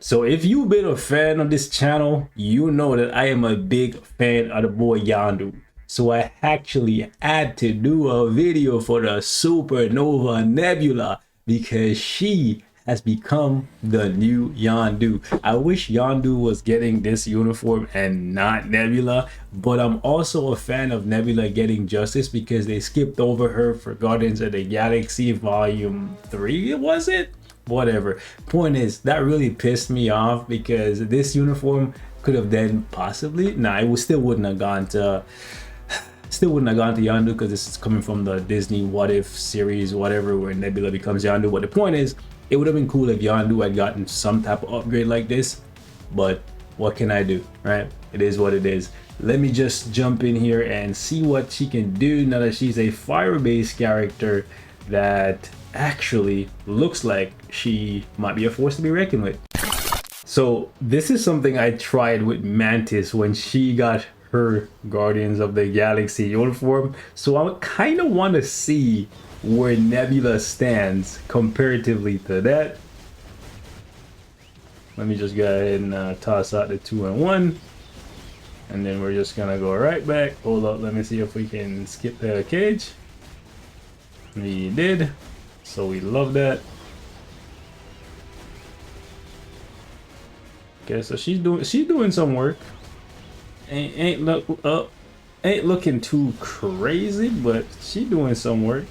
So if you've been a fan of this channel, you know that I am a big fan of the boy Yondu. So I actually had to do a video for the Supernova Nebula because she has become the new Yondu. I wish Yondu was getting this uniform and not Nebula, but I'm also a fan of Nebula getting justice because they skipped over her for Guardians of the Galaxy Volume 3, was it? Whatever. Point is, that really pissed me off because this uniform could have then possibly, it still wouldn't have gone to Yondu because this is coming from the Disney What If series, whatever, where Nebula becomes Yondu. But the point is, it would have been cool if Yondu had gotten some type of upgrade like this, but what can I do, right? It is what it is. Let me just jump in here and see what she can do now that she's a fire-based character that actually looks like she might be a force to be reckoned with. So this is something I tried with Mantis when she got her Guardians of the Galaxy uniform. So I kind of want to see where Nebula stands comparatively to that. Let me just go ahead and toss out the 2 and 1. And then we're just gonna go right back. Hold up, let me see if we can skip the cage. We did. So we love that. Okay, so she's doing some work. Ain't looking too crazy, but she's doing some work.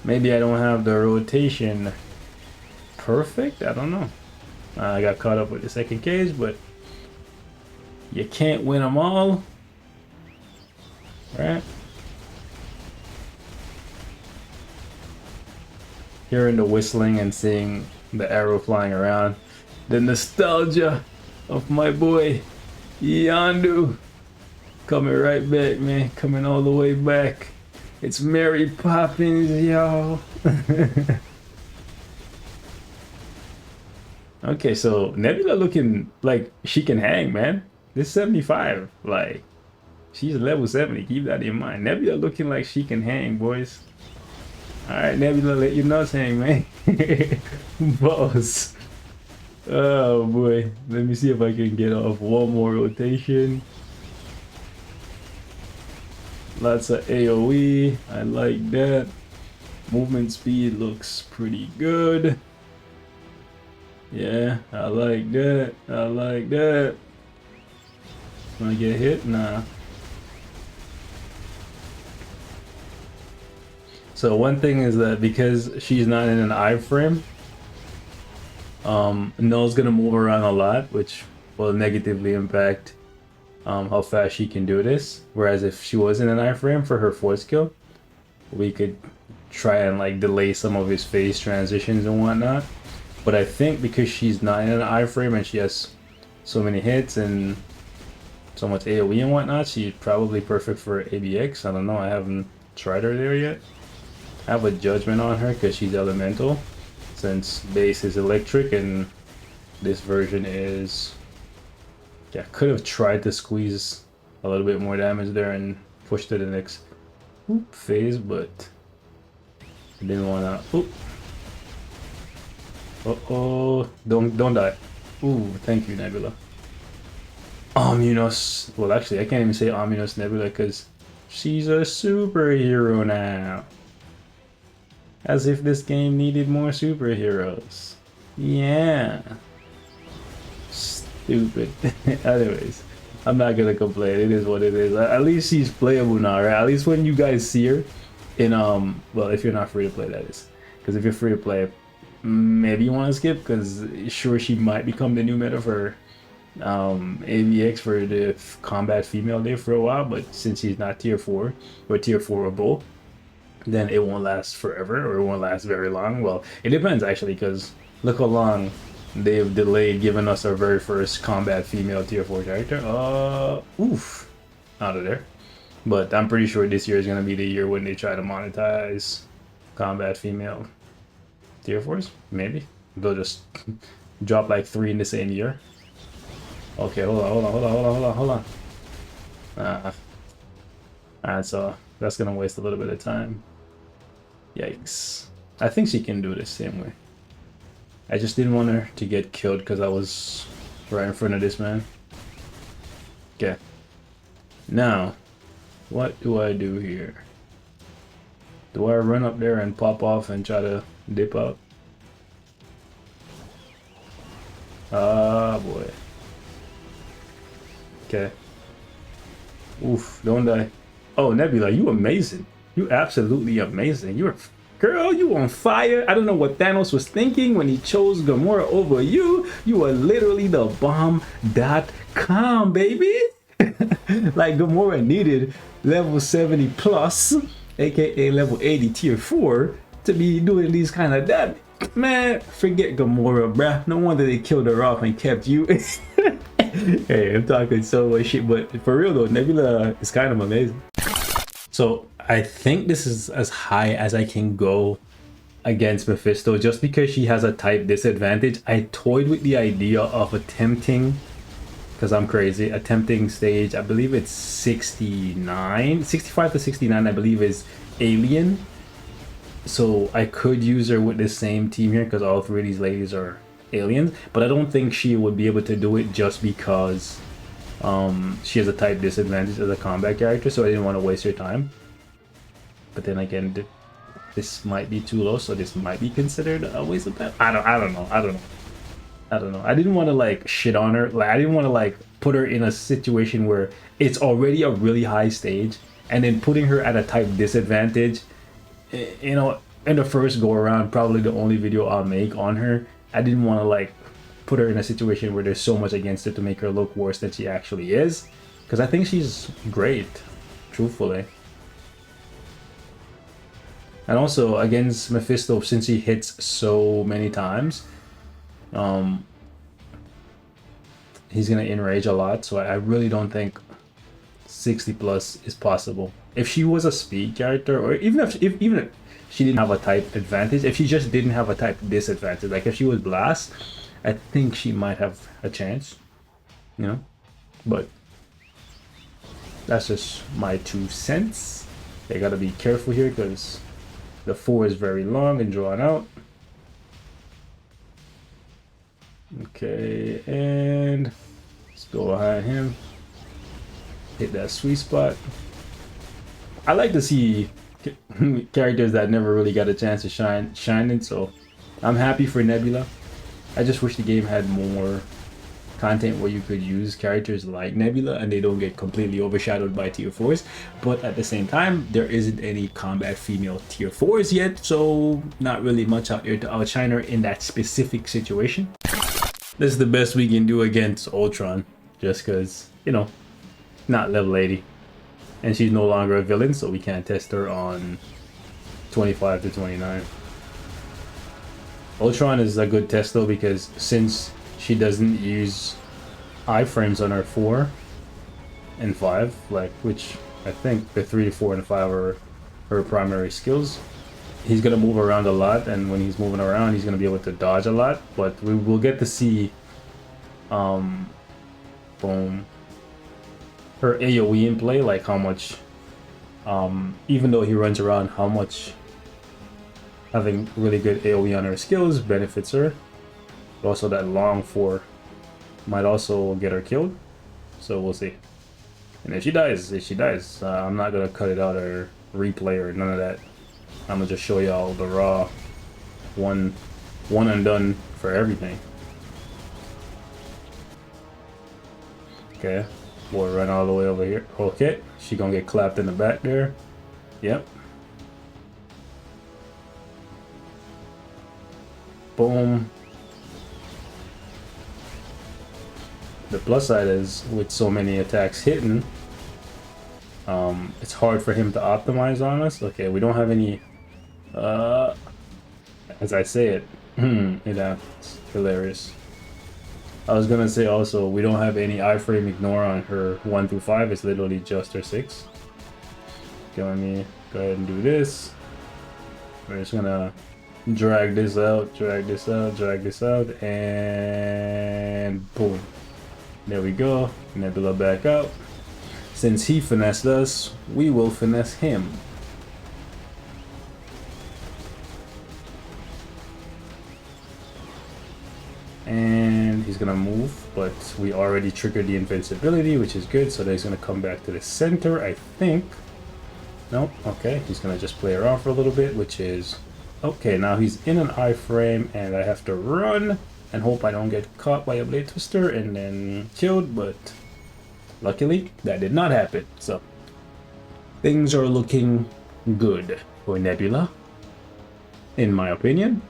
Maybe I don't have the rotation perfect. I don't know. I got caught up with the second cage, but you can't win them all, right? Hearing the whistling and seeing the arrow flying around, the nostalgia of my boy Yondu coming right back, man, coming all the way back. It's Mary Poppins, y'all. Okay, so Nebula looking like she can hang, man. This 75, like, she's level 70, keep that in mind. Nebula looking like she can hang, boys. Alright, Nebula, let your nuts hang, man. Boss. Oh boy. Let me see if I can get off one more rotation. Lots of AoE. I like that. Movement speed looks pretty good. Yeah, I like that. I like that. Wanna get hit? Nah. So one thing is that because she's not in an iframe, Null's gonna move around a lot, which will negatively impact how fast she can do this. Whereas if she was in an iframe for her force kill, we could try and like delay some of his phase transitions and whatnot. But I think because she's not in an iframe and she has so many hits and so much AoE and whatnot, she's probably perfect for ABX. I don't know, I haven't tried her there yet. I have a judgment on her because she's elemental, since base is electric and this version is, yeah, could have tried to squeeze a little bit more damage there and push to the next phase, but I didn't want to. Uh-oh, don't die. Ooh, thank you, Nebula. Ominous. Well, actually, I can't even say Ominous Nebula because she's a superhero now. As if this game needed more superheroes. Yeah. Stupid. Anyways, I'm not gonna complain. It is what it is. At least she's playable now, right? At least when you guys see her in well, if you're not free to play, that is. Because if you're free to play, maybe you want to skip, because sure, she might become the new meta for AVX for the combat female day for a while, but since she's not tier 4 or tier 4 or both, then it won't last forever, or it won't last very long. Well, it depends actually, because look how long they've delayed giving us our very first combat female tier 4 character. Oof, out of there. But I'm pretty sure this year is going to be the year when they try to monetize combat female tier 4s. Maybe they'll just drop like 3 in the same year. Okay, hold on. Alright, so that's gonna waste a little bit of time. Yikes. I think she can do it the same way. I just didn't want her to get killed because I was right in front of this man. Okay. Now, what do I do here? Do I run up there and pop off and try to dip out? Ah, boy. Okay. Oof, don't die. Oh, Nebula, you amazing. You absolutely amazing. You're, girl, you on fire. I don't know what Thanos was thinking when he chose Gamora over you. You are literally the bomb.com, baby. Like Gamora needed level 70 plus, aka level 80 tier 4, to be doing these kind of damage. Man, forget Gamora, bruh. No wonder they killed her off and kept you. Hey, I'm talking so much shit, but for real though, Nebula is kind of amazing. So I think this is as high as I can go against Mephisto, just because she has a type disadvantage. I toyed with the idea of attempting, because I'm crazy, attempting stage, I believe it's 69, 65 to 69, I believe is Alien. So I could use her with the same team here because all three of these ladies are aliens, but I don't think she would be able to do it just because she has a type disadvantage as a combat character, so I didn't want to waste her time. But then again, this might be too low, so this might be considered a waste of time. I don't know. I didn't want to like shit on her. Like I didn't want to like put her in a situation where it's already a really high stage, and then putting her at a type disadvantage, you know, in the first go around, probably the only video I'll make on her. I didn't want to like put her in a situation where there's so much against her to make her look worse than she actually is, because I think she's great, truthfully. And also against Mephisto, since he hits so many times, he's gonna enrage a lot, so I really don't think 60 plus is possible. If she was a speed character, or even if she didn't have a type advantage, if she just didn't have a type disadvantage, like if she was Blast, I think she might have a chance, you know. But that's just my 2 cents. They gotta be careful here because the 4 is very long and drawn out. Okay, and let's go behind him. Hit that sweet spot. I like to see characters that never really got a chance to shining, so I'm happy for Nebula. I just wish the game had more content where you could use characters like Nebula and they don't get completely overshadowed by tier 4s, but at the same time there isn't any combat female tier 4s yet, so not really much out there to outshine her in that specific situation. This is the best we can do against Ultron, just because, you know, not level 80. And she's no longer a villain, so we can't test her on 25 to 29. Ultron is a good test though, because since she doesn't use iframes on her 4 and 5, like, which I think the 3, 4, and 5 are her primary skills, he's gonna move around a lot, and when he's moving around, he's gonna be able to dodge a lot. But we will get to see, boom, her AoE in play, like how much, even though he runs around, how much having really good AoE on her skills benefits her. But also that long 4 might also get her killed, so we'll see. And if she dies, I'm not gonna cut it out or replay or none of that. I'm gonna just show y'all the raw one and done for everything. Okay, boy, run all the way over here. Okay, she gonna get clapped in the back there. Yep. Boom. The plus side is, with so many attacks hitting, it's hard for him to optimize on us. Okay, we don't have any, as I say it, it happens. Hilarious. I was gonna say also, we don't have any iframe ignore on her 1 through 5, it's literally just her 6. Okay, let me go ahead and do this. We're just gonna drag this out, and boom. There we go. Nebula back out. Since he finessed us, we will finesse him. And he's gonna move, but we already triggered the invincibility, which is good. So then he's gonna come back to the center, I think. No, okay, he's gonna just play around for a little bit, which is okay. Now he's in an iframe, and I have to run and hope I don't get caught by a blade twister and then killed, but luckily that did not happen. So things are looking good for Nebula, in my opinion.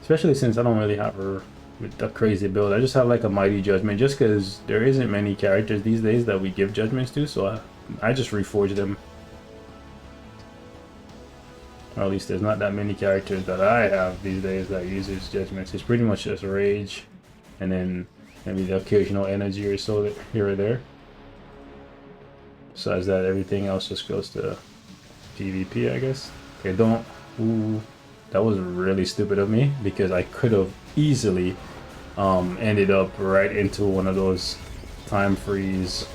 Especially since I don't really have her with a crazy build. I just have like a mighty judgment, just because there isn't many characters these days that we give judgments to, so I just reforge them. Or at least there's not that many characters that I have these days that uses judgments. It's pretty much just rage, and then maybe the occasional energy or so here or there. Besides that, everything else just goes to PvP, I guess. Okay, don't. Ooh. That was really stupid of me, because I could have easily ended up right into one of those time freeze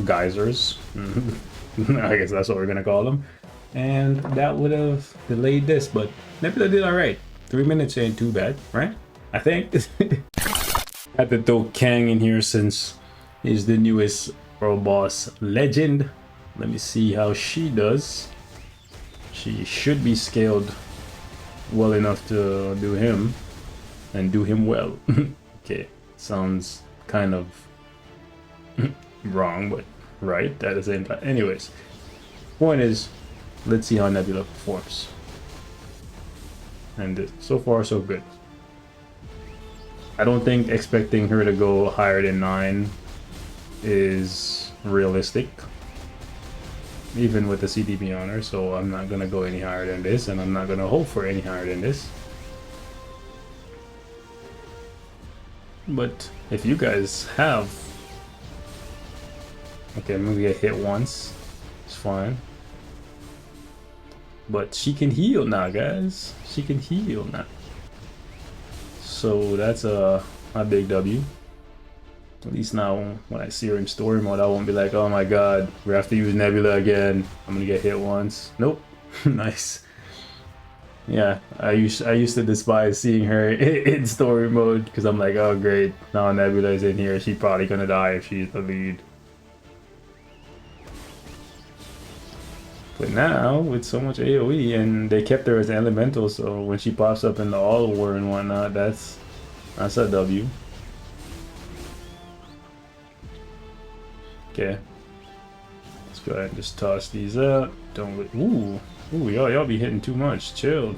geysers. I guess that's what we're gonna call them, and that would have delayed this, but Nebula did all right. 3 minutes ain't too bad, right? I think. Had to throw Kang in here since he's the newest world boss legend. Let me see how she does. She should be scaled well enough to do him, and do him well. Okay, sounds kind of wrong, but right at the same time. Anyways, point is, let's see how Nebula performs. And so far, so good. I don't think expecting her to go higher than 9 is realistic, even with the CDB on her, so I'm not gonna go any higher than this, and I'm not gonna hope for any higher than this. But if you guys have... Okay, I'm gonna get hit once. It's fine. But she can heal now, guys. She can heal now. So that's a big W. At least now, when I see her in story mode, I won't be like, oh my god, we have to use Nebula again. I'm gonna get hit once. Nope. Nice. Yeah, I used to despise seeing her in story mode, because I'm like, oh great, now Nebula is in here. She's probably gonna die if she's the lead. But now, with so much AoE, and they kept her as elemental, so when she pops up in the All War and whatnot, that's a W. Okay, let's go ahead and just toss these out. Don't let, ooh, y'all be hitting too much. Chill.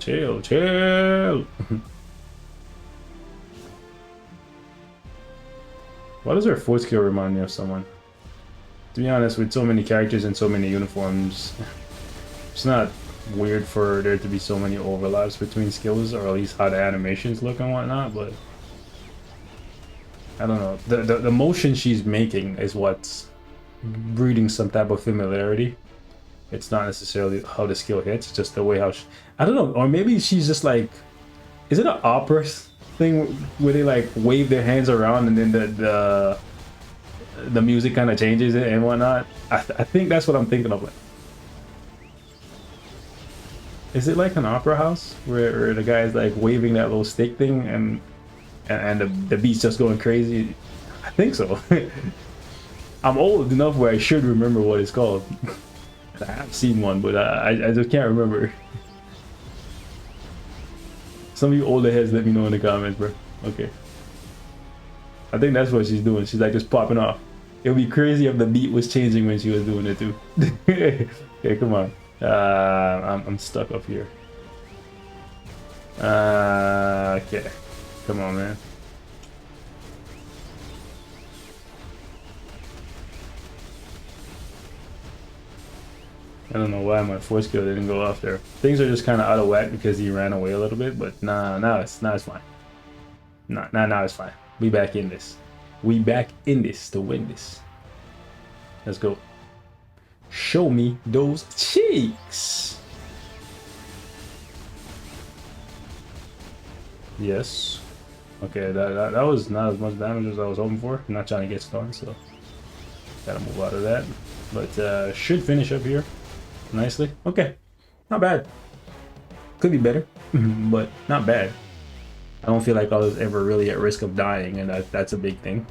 Why does her fourth skill remind me of someone? To be honest, with so many characters and so many uniforms, it's not weird for there to be so many overlaps between skills, or at least how the animations look and whatnot, but I don't know. The motion she's making is what's breeding some type of familiarity. It's not necessarily how the skill hits, it's just the way how I don't know, or maybe she's just like, is it an opera thing where they like wave their hands around and then the music kind of changes it and whatnot? I think that's what I'm thinking of. Like, is it like an opera house where the guy's like waving that little stick thing and the beat's just going crazy? I think so. I'm old enough where I should remember what it's called. I have seen one, but I just can't remember. Some of you older heads, let me know in the comments, bro. Okay. I think that's what she's doing. She's like just popping off. It would be crazy if the beat was changing when she was doing it too. Okay, come on. I'm stuck up here. Okay. Come on, man. I don't know why my force skill didn't go off there. Things are just kind of out of whack because he ran away a little bit, but now it's fine. Now it's fine. We back in this. We back in this to win this. Let's go. Show me those cheeks. Yes. Okay, that was not as much damage as I was hoping for. I'm not trying to get stunned, so gotta move out of that. But should finish up here nicely. Okay, not bad. Could be better, but not bad. I don't feel like I was ever really at risk of dying, and that's a big thing.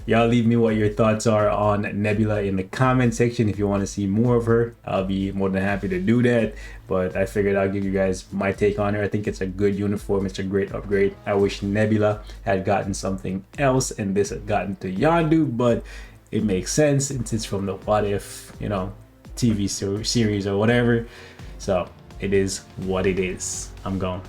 Y'all leave me what your thoughts are on Nebula in the comment section. If you want to see more of her, I'll be more than happy to do that. But I figured I'll give you guys my take on her. I think it's a good uniform. It's a great upgrade. I wish Nebula had gotten something else and this had gotten to Yondu, but it makes sense since it's from the What If, you know, TV series or whatever. So it is what it is. I'm gone.